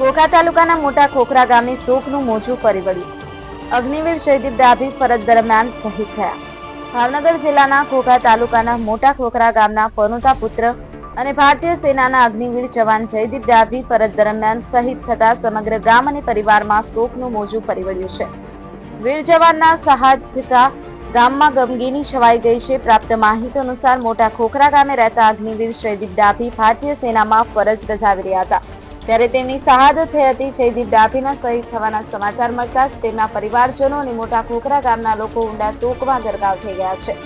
ખોખા તાલુકાના મોટા ખોખરા ગામે શોકનું મોજું ફરી વળ્યું। અગ્નિવીર શહીદ ડાભી ફરજ દરમિયાન શહીદ થયા। ભાવનગર જિલ્લાના ખોખા તાલુકાના મોટા ખોખરા ગામના પનોતા પુત્ર અને ભારતીય સેનાના અગ્નિવીર જવાન જયદીપ ડાભી ફરજ દરમિયાન શહીદ થતા સમગ્ર ગામ અને પરિવારમાં શોકનું મોજું ફરી વળ્યું છે। વીર જવાનના શહાદતથી ગામમાં ગમગીની છવાઈ ગઈ છે। પ્રાપ્ત માહિતી અનુસાર મોટા ખોખરા ગામે રહેતા અગ્નિવીર જયદીપ ડાભી ભારતીય સેનામાં ફરજ બજાવી રહ્યા હતા, ત્યારે તેમની શહાદત થઈ હતી। જયદીપ ડાભીના શહીદ થવાના સમાચાર મળતા જ તેમના પરિવારજનો અને મોટા ખોખરા ગામના લોકો ઊંડા શોકમાં ગરકાવ થઈ ગયા છે।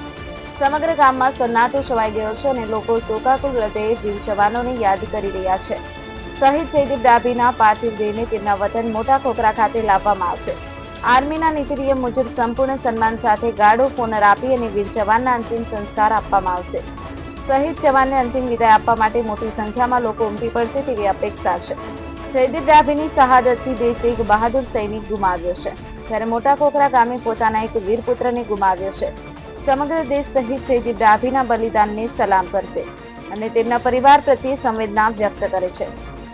સમગ્ર ગામમાં સન્નાટો છવાઈ ગયો છે અને લોકો શોકાકુલ હૃદયે વીર જવાનોને યાદ કરી રહ્યા છે। શહીદ જયદીપ ડાભીના પાર્થિવ દેહને તેમના વતન મોટા ખોખરા ખાતે લાવવામાં આવશે। આર્મીના નીતિ નિયમ મુજબ સંપૂર્ણ સન્માન સાથે ગાર્ડ ઓફ ઓનર આપી અને વીર જવાનના અંતિમ સંસ્કાર આપવામાં આવશે। શહીદ જવાનને અંતિમ વિદાય આપવા માટે મોટી સંખ્યામાં લોકો ઉમટી પડશે તેવી અપેક્ષા છે। જયદીપ ડાભીની શહાદતથી દેશે એક બહાદુર સૈનિક ગુમાવ્યો છે, જ્યારે મોટા ખોખરા ગામે પોતાના એક વીર પુત્રને ગુમાવ્યો છે। સમગ્ર દેશ શહીદ જયદીપ ડાભીના બલિદાનને સલામ કરશે અને તેમના પરિવાર પ્રત્યે સંવેદના વ્યક્ત કરે છે।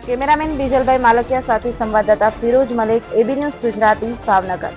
કેમેરામેન બીજલભાઈ માલકિયા સાથે સંવાદદાતા ફિરોઝ મલેક, એબી ન્યૂઝ ગુજરાતી, ભાવનગર।